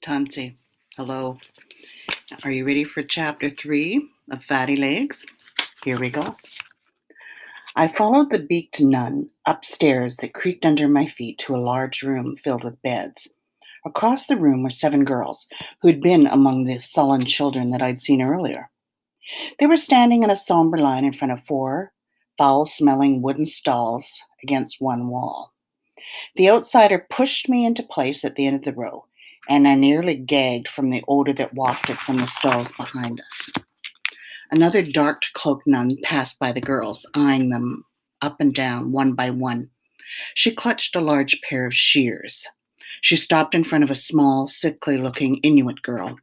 Tansi, hello. Are you ready for chapter 3 of Fatty Legs? Here we go. I followed the beaked nun upstairs that creaked under my feet to a large room filled with beds. Across the room were 7 girls who'd been among the sullen children that I'd seen earlier. They were standing in a somber line in front of 4 foul-smelling wooden stalls against one wall. The outsider pushed me into place at the end of the row, and I nearly gagged from the odor that wafted from the stalls behind us. Another dark-cloaked nun passed by the girls, eyeing them up and down, one by one. She clutched a large pair of shears. She stopped in front of a small, sickly-looking Inuit girl.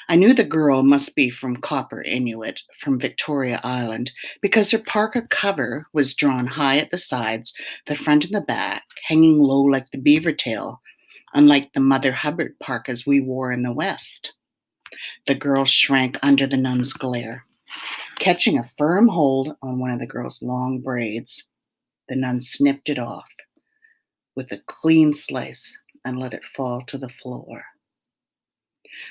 I knew the girl must be from Copper Inuit, from Victoria Island, because her parka cover was drawn high at the sides, the front and the back, hanging low like the beaver tail, unlike the Mother Hubbard parkas we wore in the West. The girl shrank under the nun's glare. Catching a firm hold on one of the girl's long braids, the nun snipped it off with a clean slice and let it fall to the floor.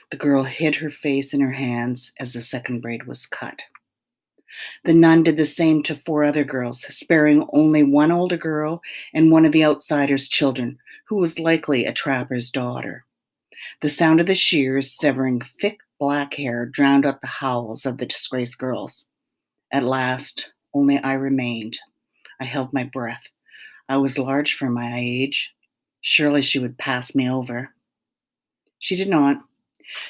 The girl hid her face in her hands as the second braid was cut. The nun did the same to 4 other girls, sparing only one older girl and one of the outsider's children, who was likely a trapper's daughter. The sound of the shears severing thick black hair drowned out the howls of the disgraced girls. At last, only I remained. I held my breath. I was large for my age. Surely she would pass me over. She did not.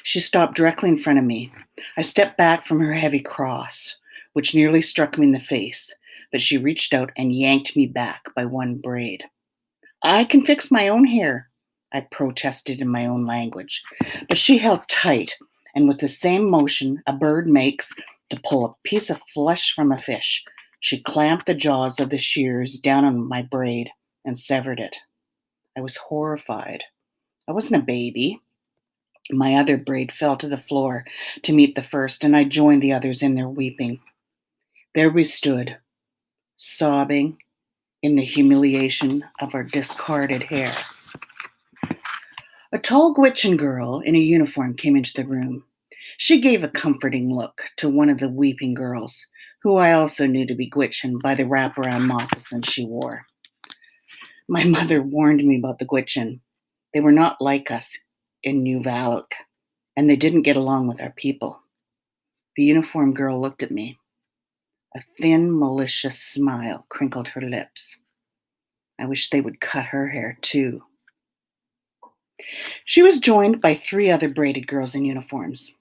She stopped directly in front of me. I stepped back from her heavy cross, which nearly struck me in the face, but she reached out and yanked me back by one braid. "I can fix my own hair," I protested in my own language, but she held tight, and with the same motion a bird makes to pull a piece of flesh from a fish, she clamped the jaws of the shears down on my braid and severed it. I was horrified. I wasn't a baby. My other braid fell to the floor to meet the first, and I joined the others in their weeping. There we stood, sobbing in the humiliation of our discarded hair. A tall Gwich'in girl in a uniform came into the room. She gave a comforting look to one of the weeping girls, who I also knew to be Gwich'in by the wraparound moccasins she wore. My mother warned me about the Gwich'in. They were not like us in Nunavut, and they didn't get along with our people. The uniformed girl looked at me. A thin, malicious smile crinkled her lips. I wish they would cut her hair, too. She was joined by 3 other braided girls in uniforms.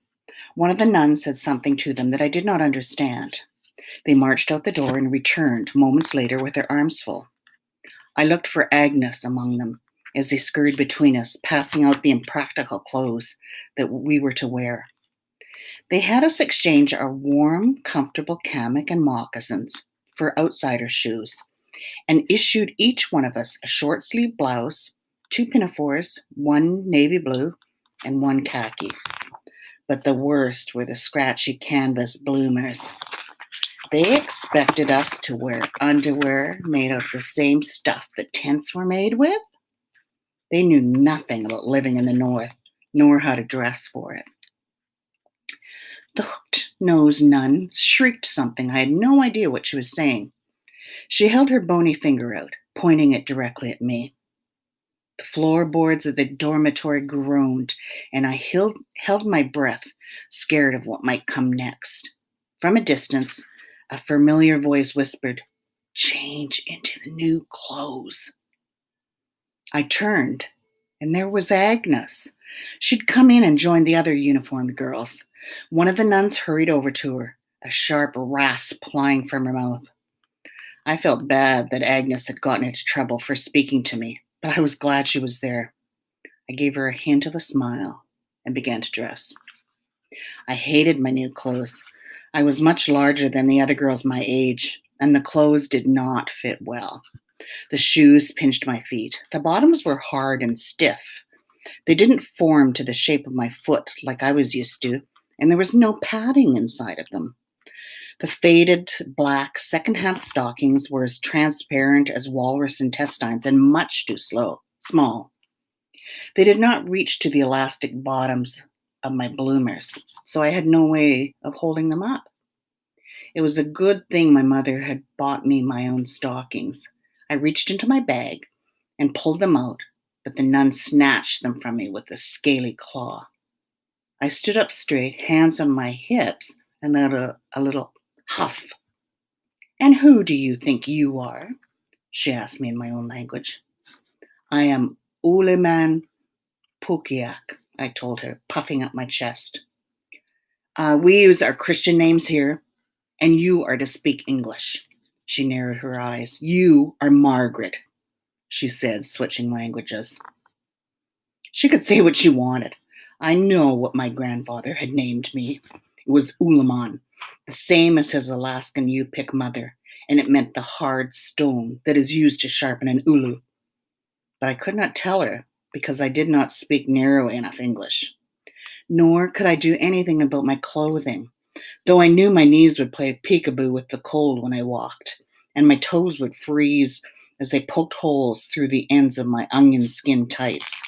One of the nuns said something to them that I did not understand. They marched out the door and returned moments later with their arms full. I looked for Agnes among them as they scurried between us, passing out the impractical clothes that we were to wear. They had us exchange our warm, comfortable hammock and moccasins for outsider shoes, and issued each one of us a short-sleeved blouse, 2 pinafores, 1 navy blue, and 1 khaki. But the worst were the scratchy canvas bloomers. They expected us to wear underwear made of the same stuff that tents were made with. They knew nothing about living in the North, nor how to dress for it. The hooked-nosed nun shrieked something. I had no idea what she was saying. She held her bony finger out, pointing it directly at me. The floorboards of the dormitory groaned, and I held my breath, scared of what might come next. From a distance, a familiar voice whispered, "Change into the new clothes." I turned, and there was Agnes. She'd come in and joined the other uniformed girls. One of the nuns hurried over to her, a sharp rasp flying from her mouth. I felt bad that Agnes had gotten into trouble for speaking to me, but I was glad she was there. I gave her a hint of a smile and began to dress. I hated my new clothes. I was much larger than the other girls my age, and the clothes did not fit well. The shoes pinched my feet. The bottoms were hard and stiff. They didn't form to the shape of my foot like I was used to, and there was no padding inside of them. The faded black second-hand stockings were as transparent as walrus intestines and much too small. They did not reach to the elastic bottoms of my bloomers, so I had no way of holding them up. It was a good thing my mother had bought me my own stockings. I reached into my bag and pulled them out, but the nun snatched them from me with a scaly claw. I stood up straight, hands on my hips, and let out a little huff. "And who do you think you are?" she asked me in my own language. "I am Uleman Pukiak," I told her, puffing up my chest. We use our Christian names here, and you are to speak English." She narrowed her eyes. "You are Margaret," she said, switching languages. She could say what she wanted. I know what my grandfather had named me. It was Ulaman, the same as his Alaskan Yupik mother, and it meant the hard stone that is used to sharpen an ulu. But I could not tell her because I did not speak nearly enough English. Nor could I do anything about my clothing, though I knew my knees would play peekaboo with the cold when I walked, and my toes would freeze as they poked holes through the ends of my onion skin tights.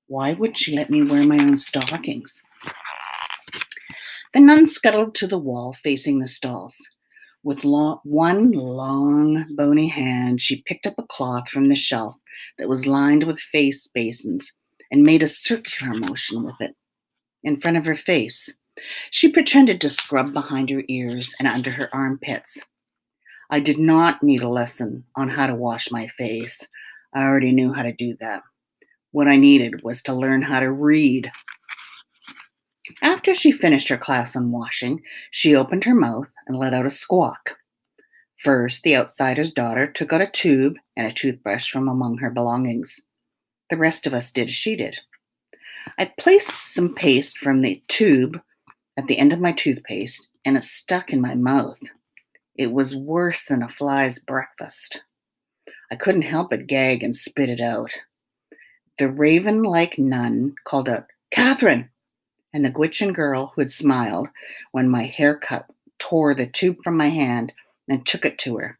Why wouldn't she let me wear my own stockings? The nun scuttled to the wall facing the stalls. With one long, bony hand, she picked up a cloth from the shelf that was lined with face basins and made a circular motion with it in front of her face. She pretended to scrub behind her ears and under her armpits. I did not need a lesson on how to wash my face. I already knew how to do that. What I needed was to learn how to read. After she finished her class on washing, she opened her mouth and let out a squawk. First, the outsider's daughter took out a tube and a toothbrush from among her belongings. The rest of us did as she did. I placed some paste from the tube at the end of my toothpaste, and it stuck in my mouth. It was worse than a fly's breakfast. I couldn't help but gag and spit it out. The raven-like nun called out, "Catherine!" And the Gwich'in girl who had smiled when my haircut tore the tube from my hand and took it to her.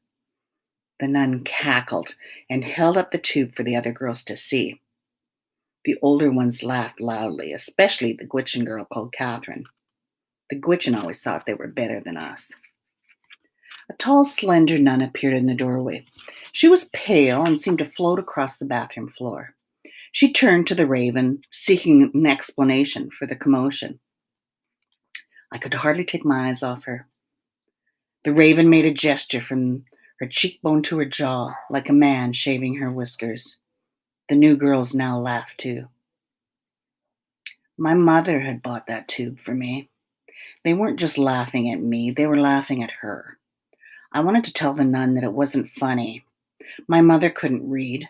The nun cackled and held up the tube for the other girls to see. The older ones laughed loudly, especially the Gwich'in girl called Catherine. The Gwich'in always thought they were better than us. A tall, slender nun appeared in the doorway. She was pale and seemed to float across the bathroom floor. She turned to the raven, seeking an explanation for the commotion. I could hardly take my eyes off her. The raven made a gesture from her cheekbone to her jaw, like a man shaving her whiskers. The new girls now laughed too. My mother had bought that tube for me. They weren't just laughing at me, they were laughing at her. I wanted to tell the nun that it wasn't funny. My mother couldn't read.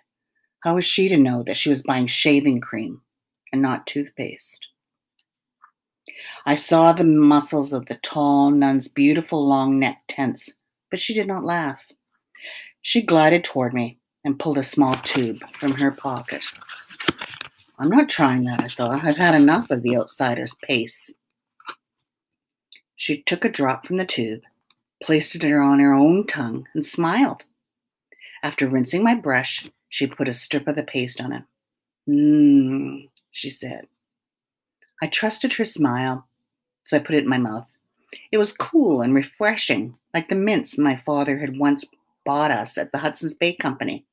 How was she to know that she was buying shaving cream and not toothpaste? I saw the muscles of the tall nun's beautiful long neck tense, but she did not laugh. She glided toward me and pulled a small tube from her pocket. I'm not trying that, I thought. I've had enough of the outsider's pace. She took a drop from the tube, placed it on her own tongue, and smiled. After rinsing my brush, she put a strip of the paste on it. She said. I trusted her smile, so I put it in my mouth. It was cool and refreshing, like the mints my father had once bought us at the Hudson's Bay Company.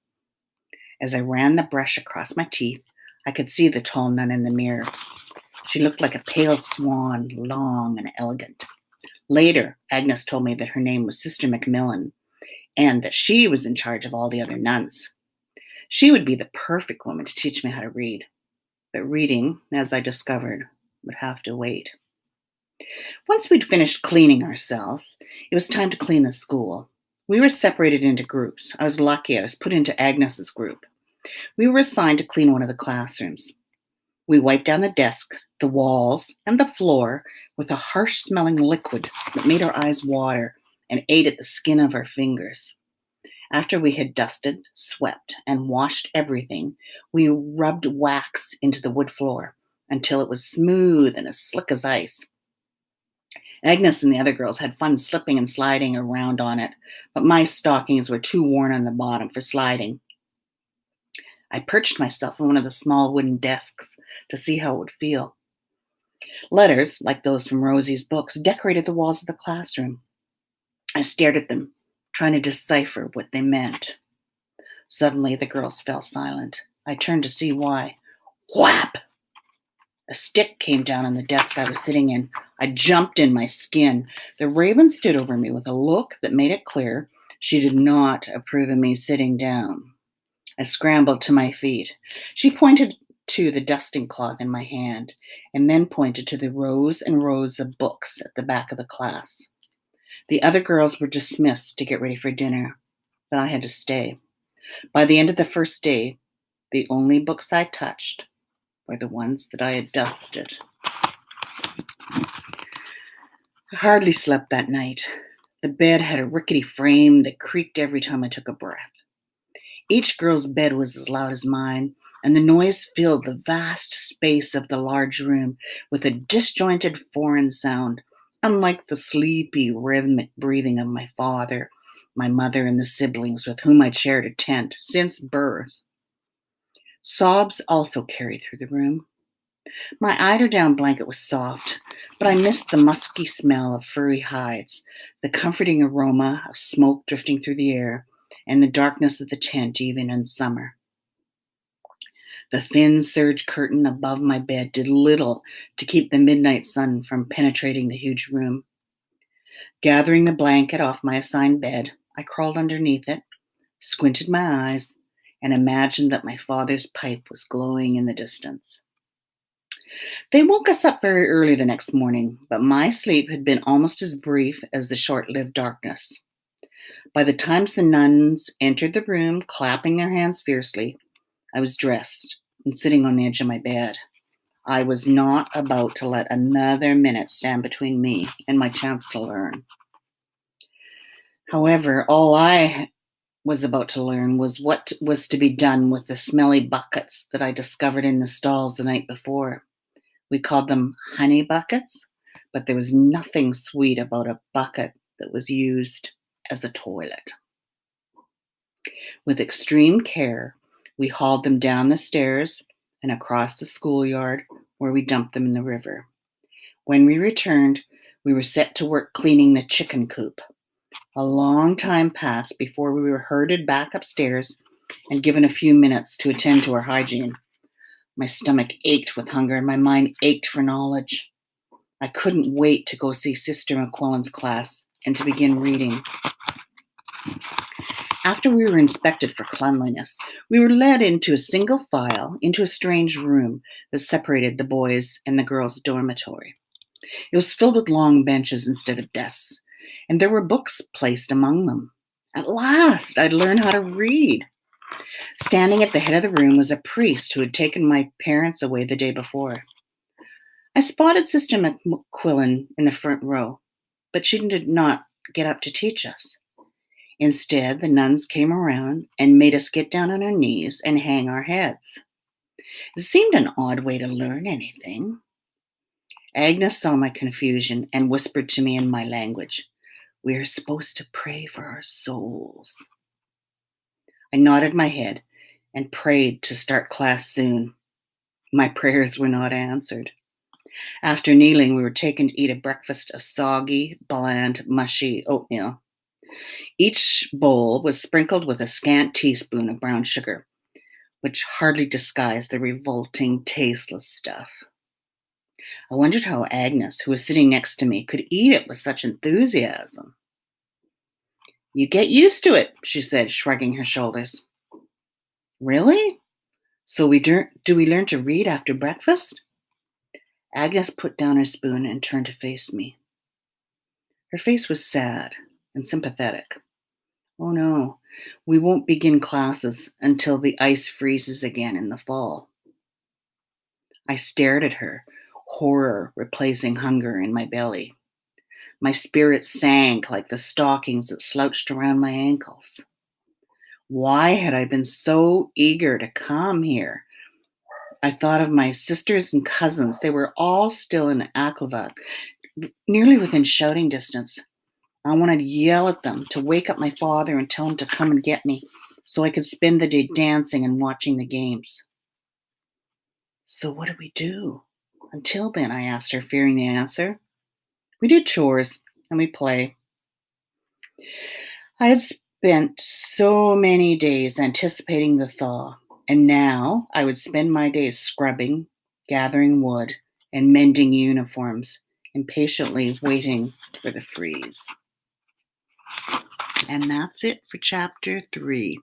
As I ran the brush across my teeth, I could see the tall nun in the mirror. She looked like a pale swan, long and elegant. Later, Agnes told me that her name was Sister Macmillan, and that she was in charge of all the other nuns. She would be the perfect woman to teach me how to read. But reading, as I discovered, would have to wait. Once we'd finished cleaning ourselves, it was time to clean the school. We were separated into groups. I was lucky I was put into Agnes's group. We were assigned to clean one of the classrooms. We wiped down the desk, the walls, and the floor with a harsh-smelling liquid that made our eyes water and ate at the skin of our fingers. After we had dusted, swept, and washed everything, we rubbed wax into the wood floor until it was smooth and as slick as ice. Agnes and the other girls had fun slipping and sliding around on it, but my stockings were too worn on the bottom for sliding. I perched myself on one of the small wooden desks to see how it would feel. Letters, like those from Rosie's books, decorated the walls of the classroom. I stared at them, trying to decipher what they meant. Suddenly, the girls fell silent. I turned to see why. Whap! A stick came down on the desk I was sitting in. I jumped in my skin. The raven stood over me with a look that made it clear she did not approve of me sitting down. I scrambled to my feet. She pointed to the dusting cloth in my hand and then pointed to the rows and rows of books at the back of the class. The other girls were dismissed to get ready for dinner, but I had to stay. By the end of the first day, the only books I touched were the ones that I had dusted. I hardly slept that night. The bed had a rickety frame that creaked every time I took a breath. Each girl's bed was as loud as mine, and the noise filled the vast space of the large room with a disjointed foreign sound, unlike the sleepy, rhythmic breathing of my father, my mother, and the siblings with whom I'd shared a tent since birth. Sobs also carried through the room. My eider-down blanket was soft, but I missed the musky smell of furry hides, the comforting aroma of smoke drifting through the air, and the darkness of the tent even in summer. The thin serge curtain above my bed did little to keep the midnight sun from penetrating the huge room. Gathering the blanket off my assigned bed, I crawled underneath it, squinted my eyes, and imagined that my father's pipe was glowing in the distance. They woke us up very early the next morning, but my sleep had been almost as brief as the short-lived darkness. By the time the nuns entered the room, clapping their hands fiercely, I was dressed and sitting on the edge of my bed. I was not about to let another minute stand between me and my chance to learn. However, all I was about to learn was what was to be done with the smelly buckets that I discovered in the stalls the night before. We called them honey buckets, but there was nothing sweet about a bucket that was used as a toilet. With extreme care, we hauled them down the stairs and across the schoolyard, where we dumped them in the river. When we returned, we were set to work cleaning the chicken coop. A long time passed before we were herded back upstairs and given a few minutes to attend to our hygiene. My stomach ached with hunger and my mind ached for knowledge. I couldn't wait to go see Sister McQuillan's class and to begin reading. After we were inspected for cleanliness, we were led into a single file into a strange room that separated the boys' and the girls' dormitory. It was filled with long benches instead of desks, and there were books placed among them. At last, I'd learned how to read. Standing at the head of the room was a priest who had taken my parents away the day before. I spotted Sister McQuillan in the front row, but she did not get up to teach us. Instead, the nuns came around and made us get down on our knees and hang our heads. It seemed an odd way to learn anything. Agnes saw my confusion and whispered to me in my language, "We are supposed to pray for our souls." I nodded my head and prayed to start class soon. My prayers were not answered. After kneeling, we were taken to eat a breakfast of soggy, bland, mushy oatmeal. Each bowl was sprinkled with a scant teaspoon of brown sugar, which hardly disguised the revolting, tasteless stuff. I wondered how Agnes, who was sitting next to me, could eat it with such enthusiasm. "You get used to it," she said, shrugging her shoulders. "Really? So do we learn to read after breakfast?" Agnes put down her spoon and turned to face me. Her face was sad and sympathetic. "Oh no, we won't begin classes until the ice freezes again in the fall." I stared at her, horror replacing hunger in my belly. My spirit sank like the stockings that slouched around my ankles. Why had I been so eager to come here? I thought of my sisters and cousins. They were all still in Aklavak, nearly within shouting distance. I wanted to yell at them, to wake up my father and tell him to come and get me. so I could spend the day dancing and watching the games. So what do we do? Until then, I asked her, fearing the answer. We do chores and we play. I had spent so many days anticipating the thaw, and now I would spend my days scrubbing, gathering wood, and mending uniforms, impatiently waiting for the freeze. And that's it for chapter 3.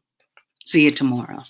See you tomorrow.